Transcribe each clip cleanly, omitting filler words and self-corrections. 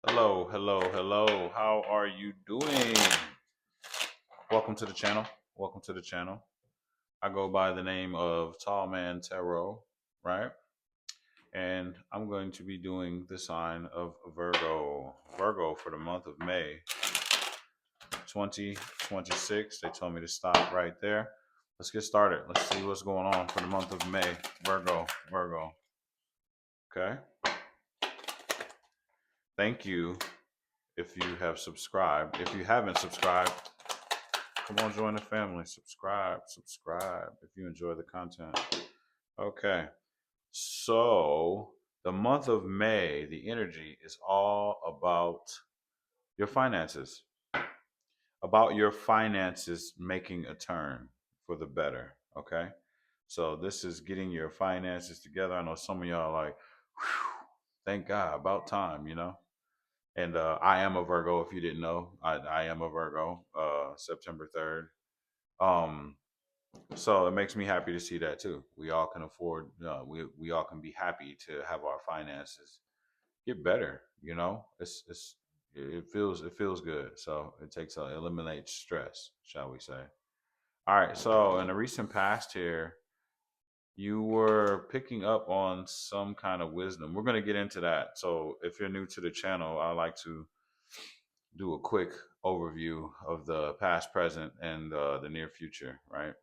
Hello, hello, hello. How are you doing? Welcome to the channel. Welcome to the channel. I go by the name of Tall Man Tarot, right? And I'm going to be doing the sign of Virgo. Virgo for the month of May 2026. They told me to stop right there. Let's get started. Let's see what's going on for the month of May. Virgo, Virgo. Okay. Thank you if you have subscribed. If you haven't subscribed, come on, join the family. Subscribe if you enjoy the content. Okay. So, the month of May, the energy is all your finances, about your finances making a turn for the better. Okay. So, this is getting your finances together. I know some of y'all are like, whew, thank God, about time. And I am a Virgo, if you didn't know. I am a Virgo, September 3rd. Um, So it makes me happy to see that too. We all can afford, we all can be happy to have our finances get better. It feels good. So it eliminates stress, shall we say? All right. So in the recent past here, you were picking up on some kind of wisdom. We're going to get into that. So if you're new to the channel, I like to do a quick overview of the past, present, and the near future. Right.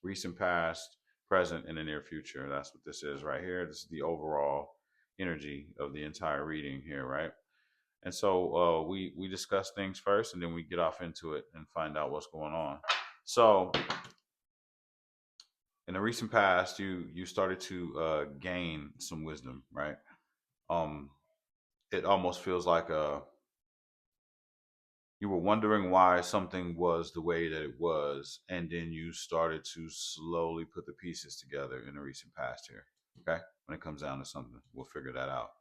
Recent past, present, and the near future. That's what this is right here. This is the overall energy of the entire reading here, right? And so we discuss things first, and then we get off into it and find out what's going on. So in the recent past, you started to gain some wisdom, right? Um, it almost feels like you were wondering why something was the way that it was, and then you started to slowly put the pieces together in the recent past here. Okay. When it comes down to something, we'll figure that out.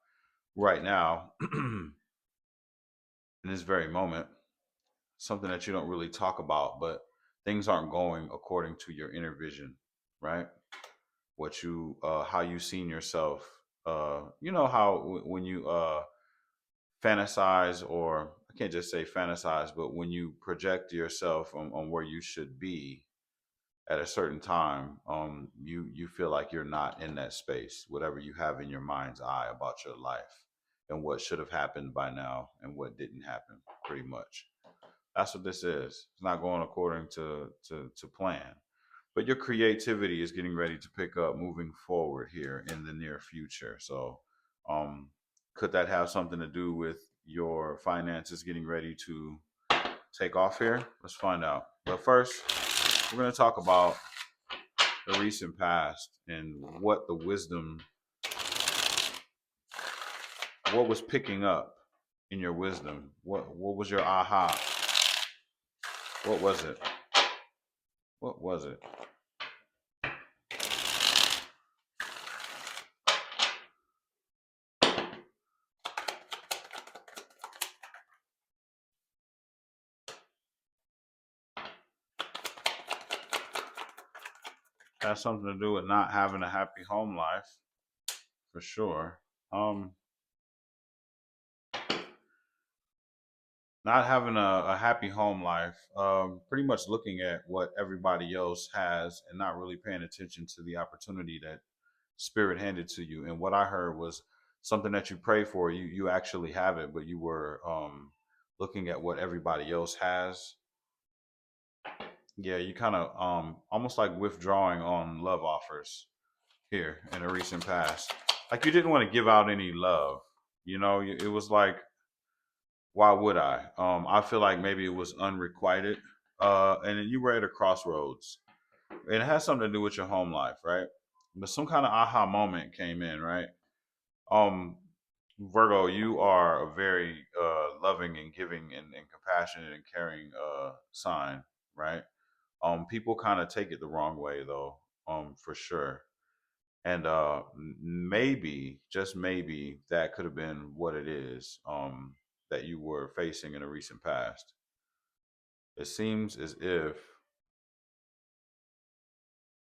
Right now, in this very moment, something that you don't really talk about, but things aren't going according to your inner vision, right? How you seen yourself. You know how when you fantasize, or I can't just say fantasize, but when you project yourself on where you should be at a certain time, you feel like you're not in that space, whatever you have in your mind's eye about your life and what should have happened by now and what didn't happen, pretty much. That's what this is. It's not going according to plan. But your creativity is getting ready to pick up moving forward here in the near future. So um could that have something to do with your finances getting ready to take off here? Let's find out. But first, we're going to talk about the recent past and what the wisdom, what was picking up in your wisdom. What was your aha? What was it? What was it? Has something to do with not having a happy home life, for sure. Um, Not having a happy home life, pretty much looking at what everybody else has and not really paying attention to the opportunity that spirit handed to you. And what I heard was something that you pray for, you actually have it, but you were looking at what everybody else has. Yeah, you kind of almost like withdrawing on love offers here in the recent past. Like you didn't want to give out any love. It was like, why would I? I feel like maybe it was unrequited. And then you were at a crossroads. And it has something to do with your home life, right? But some kind of aha moment came in, right? Um, Virgo, you are a very loving and giving and compassionate and caring sign, right? People kind of take it the wrong way though, for sure. And maybe, just maybe, that could have been what it is, that you were facing in the recent past. It seems as if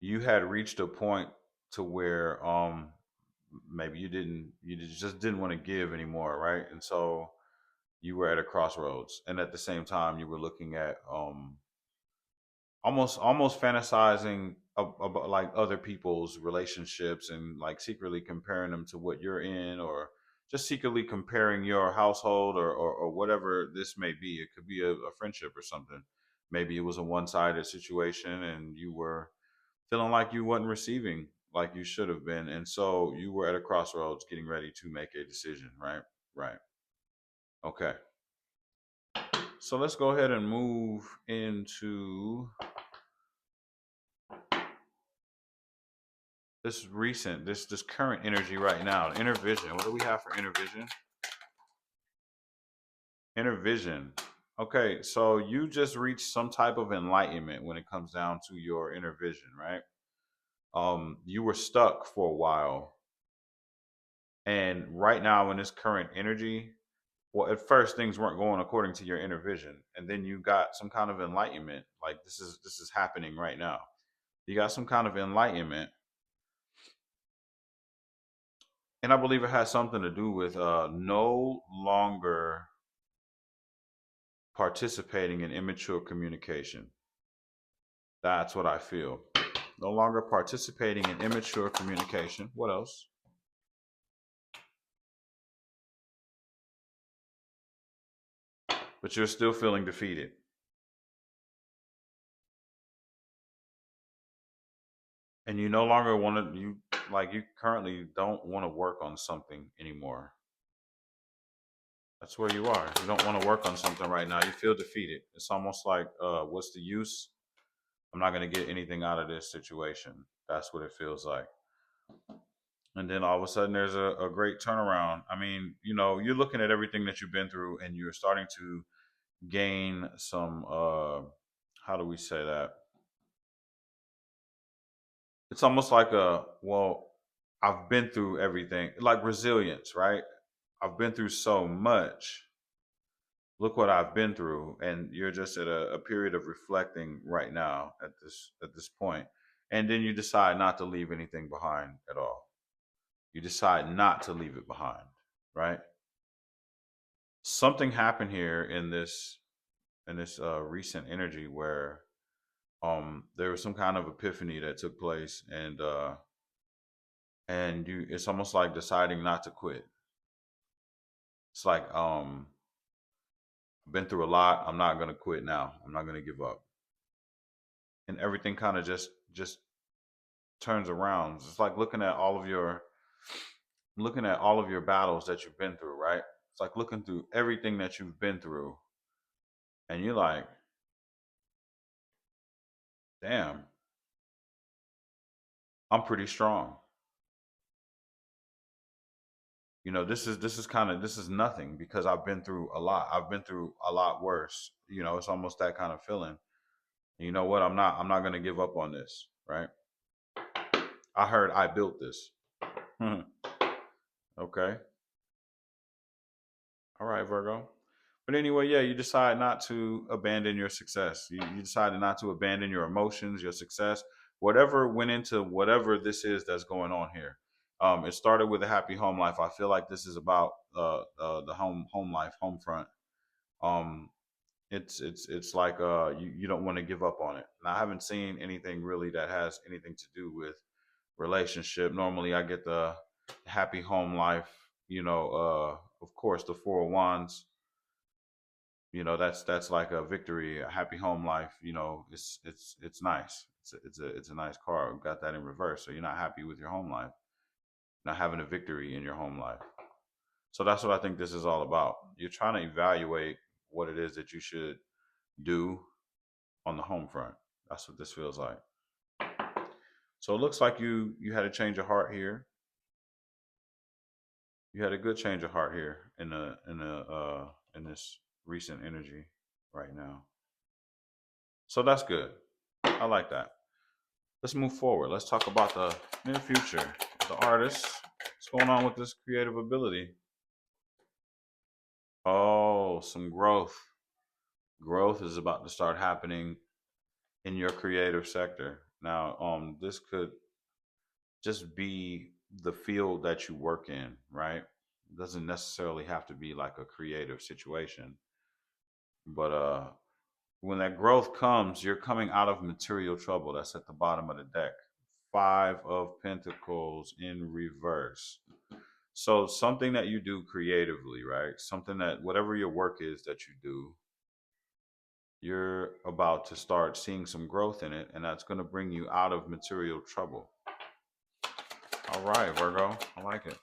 you had reached a point to where maybe you just didn't want to give anymore, right? And so you were at a crossroads, and at the same time, you were looking at almost fantasizing about like other people's relationships and like secretly comparing them to what you're in, or just secretly comparing your household, or whatever this may be. It could be a friendship or something. Maybe it was a one-sided situation and you were feeling like you wasn't receiving like you should have been, and so you were at a crossroads getting ready to make a decision, right? Right. Okay, so let's go ahead and move into this current energy right now. Inner vision. What do we have for inner vision? Inner vision. Okay, so you just reached some type of enlightenment when it comes down to your inner vision, right? You were stuck for a while, and right now in this current energy, well, at first things weren't going according to your inner vision, and then you got some kind of enlightenment. Like this is happening right now. You got some kind of enlightenment, and I believe it has something to do with no longer participating in immature communication. That's what I feel. No longer participating in immature communication. What else? But you're still feeling defeated. And you no longer want to, you currently don't want to work on something anymore. That's where you are. You don't want to work on something right now. You feel defeated. It's almost like, what's the use? I'm not going to get anything out of this situation. That's what it feels like. And then all of a sudden there's a great turnaround. I mean, you're looking at everything that you've been through and you're starting to gain some how do we say that? It's almost like I've been through everything, like resilience, right? I've been through so much. Look what I've been through, and you're just at a period of reflecting right now at this point, and then you decide not to leave anything behind at all. You decide not to leave it behind, right? Something happened here in this recent energy where there was some kind of epiphany that took place, and you it's almost like deciding not to quit. It's like I've been through a lot. I'm not going to quit now. I'm not going to give up. And everything kind of just turns around. It's like looking at all of your battles that you've been through, right? It's like looking through everything that you've been through, and you're like, damn, I'm pretty strong. This is nothing because I've been through a lot. I've been through a lot worse. It's almost that kind of feeling. You know what? I'm not gonna give up on this, right? I heard I built this. Okay. All right, Virgo. But anyway, yeah, you decide not to abandon your success. You decided not to abandon your emotions, your success, whatever went into whatever this is that's going on here. It started with a happy home life. I feel like this is about the home life, home front. Um, it's like you don't want to give up on it. And I haven't seen anything really that has anything to do with relationship. Normally, I get the happy home life. Of course, the Four of Wands. That's like a victory, a happy home life. It's nice. It's a nice card. Got that in reverse. So you're not happy with your home life, not having a victory in your home life. So that's what I think this is all about. You're trying to evaluate what it is that you should do on the home front. That's what this feels like. So it looks like you had a change of heart here. You had a good change of heart here in this recent energy right now. So that's good. I like that. Let's move forward. Let's talk about the near future. The artist. What's going on with this creative ability? Oh, some growth. Growth is about to start happening in your creative sector. Now, this could just be the field that you work in, right? It doesn't necessarily have to be like a creative situation, but when that growth comes, you're coming out of material trouble. That's at the bottom of the deck. Five of Pentacles in reverse. So something that you do creatively, right? Something that whatever your work is that you do, you're about to start seeing some growth in it, and that's going to bring you out of material trouble. All right, Virgo, I like it.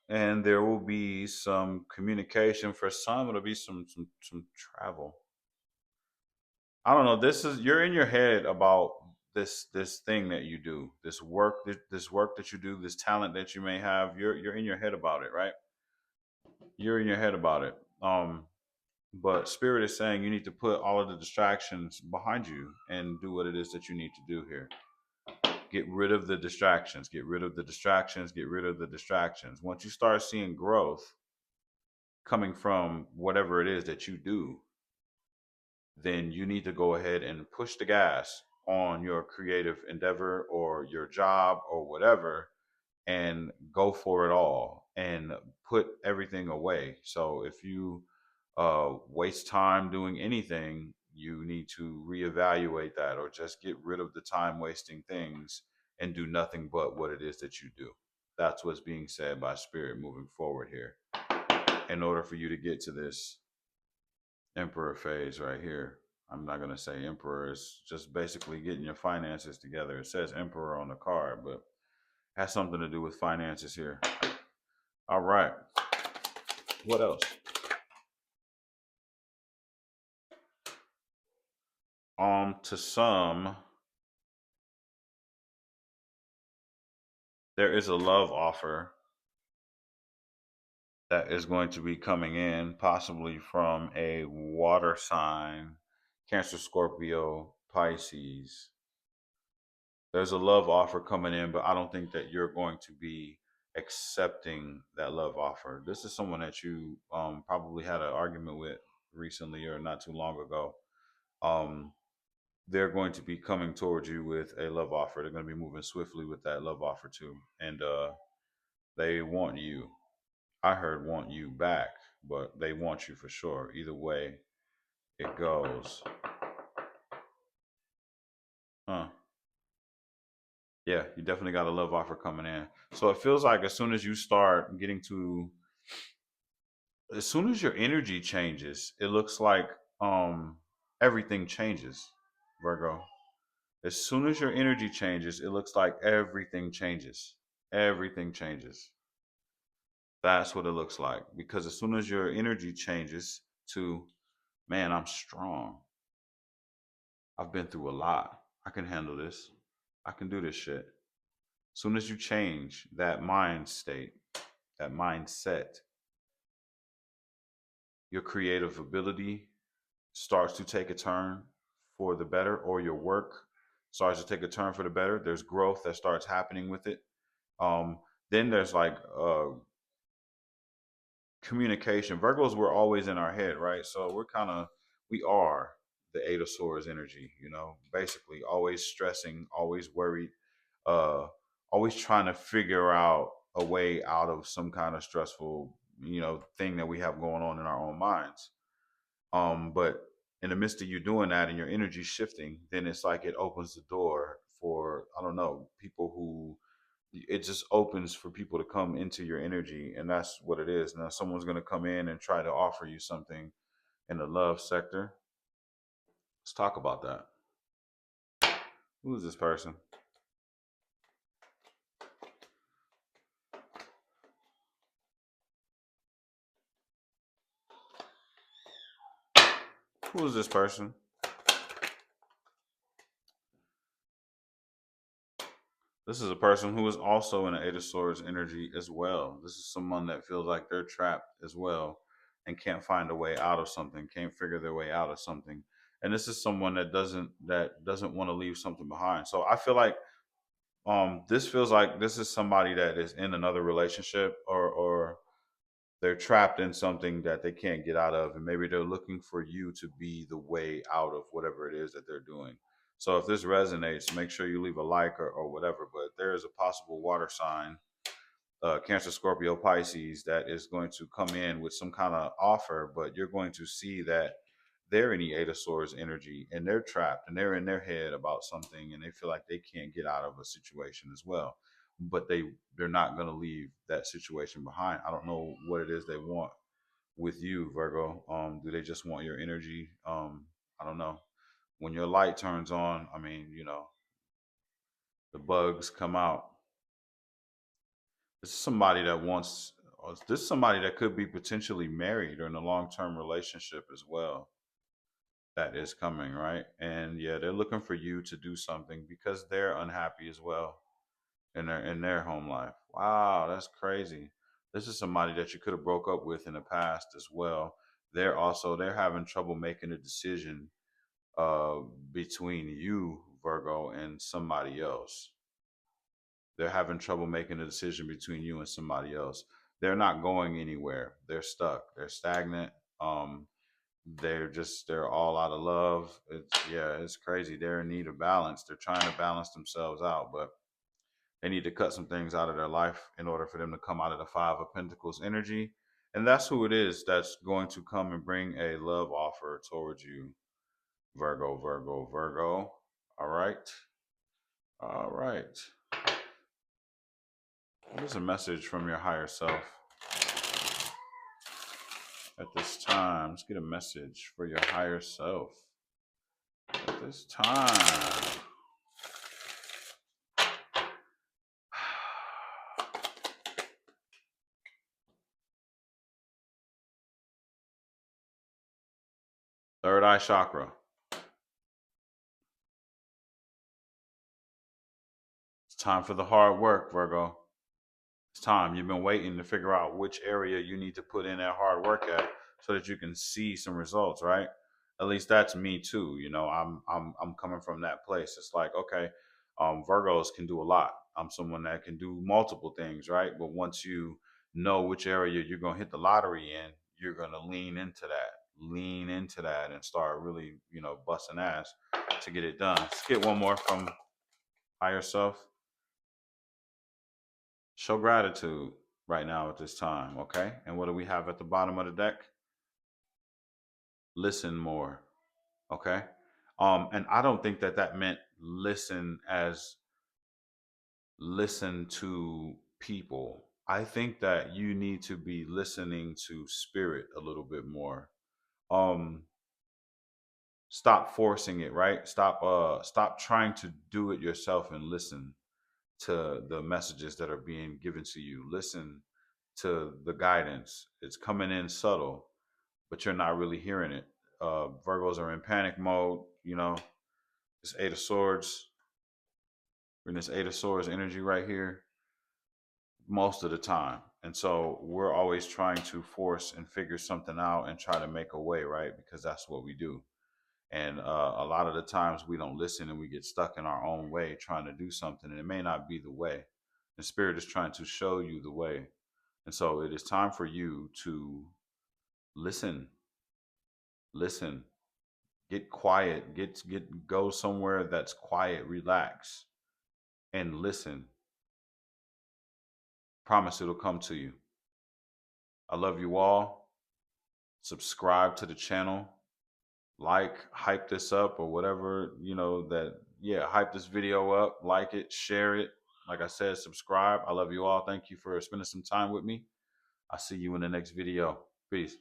And there will be some communication for some. It'll be some travel. I don't know. This is you're in your head about this thing that you do, this work that you do, this talent that you may have. You're in your head about it, right? You're in your head about it. But spirit is saying you need to put all of the distractions behind you and do what it is that you need to do here. Get rid of the distractions. Get rid of the distractions. Get rid of the distractions. Once you start seeing growth coming from whatever it is that you do, then you need to go ahead and push the gas on your creative endeavor or your job or whatever and go for it all and put everything away. So if you waste time doing anything, you need to reevaluate that or just get rid of the time wasting things and do nothing but what it is that you do. That's what's being said by spirit moving forward here. In order for you to get to this emperor phase right here. I'm not going to say emperor. It's just basically getting your finances together. It says emperor on the card, but has something to do with finances here. All right. What else? To some, there is a love offer that is going to be coming in, possibly from a water sign, Cancer, Scorpio, Pisces. There's a love offer coming in, but I don't think that you're going to be accepting that love offer. This is someone that you probably had an argument with recently or not too long ago. Um, they're going to be coming towards you with a love offer. They're going to be moving swiftly with that love offer too, and they want you. I heard want you back, but they want you for sure. Either way it goes. Huh. Yeah, you definitely got a love offer coming in. So it feels like as soon as you start getting to, as soon as your energy changes, it looks like everything changes, Virgo. As soon as your energy changes, it looks like everything changes. Everything changes. That's what it looks like. Because as soon as your energy changes to, man, I'm strong. I've been through a lot. I can handle this. I can do this shit. As soon as you change that mind state, that mindset, your creative ability starts to take a turn for the better, or your work starts to take a turn for the better. There's growth that starts happening with it. Um, then there's like communication. Virgos, we're always in our head, right? So we are the Eight of Swords energy, basically always stressing, always worried, uh, always trying to figure out a way out of some kind of stressful, thing that we have going on in our own minds. But in the midst of you doing that and your energy shifting, then it's like it opens the door for, I don't know, people who it just opens for people to come into your energy, and that's what it is. Now someone's going to come in and try to offer you something in the love sector. Let's talk about that. Who is this person? Who is this person? This is a person who is also in an Eight of Swords energy as well. This is someone that feels like they're trapped as well and can't find a way out of something, can't figure their way out of something. And this is someone that doesn't want to leave something behind. So I feel like this feels like this is somebody that is in another relationship, or they're trapped in something that they can't get out of, and maybe they're looking for you to be the way out of whatever it is that they're doing. So if this resonates, make sure you leave a like or whatever. But there is a possible water sign, Cancer, Scorpio, Pisces, that is going to come in with some kind of offer, but you're going to see that they're in the Eight of Swords energy and they're trapped and they're in their head about something and they feel like they can't get out of a situation as well. But they're not going to leave that situation behind. I don't know what it is they want with you, Virgo. Do they just want your energy? I don't know. When your light turns on, I mean, the bugs come out. This is somebody that wants, or this is somebody that could be potentially married or in a long term relationship as well that is coming, right? And yeah, they're looking for you to do something because they're unhappy as well in their home life. Wow, that's crazy. This is somebody that you could have broke up with in the past as well. They're having trouble making a decision uh between you, Virgo, and somebody else. They're having trouble making a decision between you and somebody else. They're not going anywhere. They're stuck. They're stagnant. Um, they're all out of love. It's crazy. They're in need of balance. They're trying to balance themselves out, but they need to cut some things out of their life in order for them to come out of the Five of Pentacles energy. And that's who it is that's going to come and bring a love offer towards you, Virgo, Virgo, Virgo. All right. All right. What is a message from your higher self at this time? Let's get a message for your higher self at this time. Third eye chakra. It's time for the hard work, Virgo. It's time. You've been waiting to figure out which area you need to put in that hard work at so that you can see some results, right? At least that's me too. I'm coming from that place. It's like, okay, Virgos can do a lot. I'm someone that can do multiple things, right? But once you know which area you're gonna hit the lottery in, you're gonna lean into that, and start really, busting ass to get it done. Let's get one more from higher self. Show gratitude right now at this time, okay? And what do we have at the bottom of the deck? Listen more, okay? And I don't think that meant listen as listen to people. I think that you need to be listening to spirit a little bit more. Um, Stop forcing it, right? Stop trying to do it yourself and listen to the messages that are being given to you. Listen to the guidance. It's coming in subtle, but you're not really hearing it. Virgos are in panic mode. This Eight of Swords, we're in this Eight of Swords energy right here most of the time. And so we're always trying to force and figure something out and try to make a way, right? Because that's what we do. And a lot of the times we don't listen and we get stuck in our own way trying to do something, and it may not be the way. The spirit is trying to show you the way. And so it is time for you to listen, listen, get quiet, go somewhere that's quiet, relax, and listen. Promise it'll come to you. I love you all. Subscribe to the channel, like, hype this up or whatever, hype this video up, like it, share it. Like I said, subscribe. I love you all. Thank you for spending some time with me. I'll see you in the next video. Peace.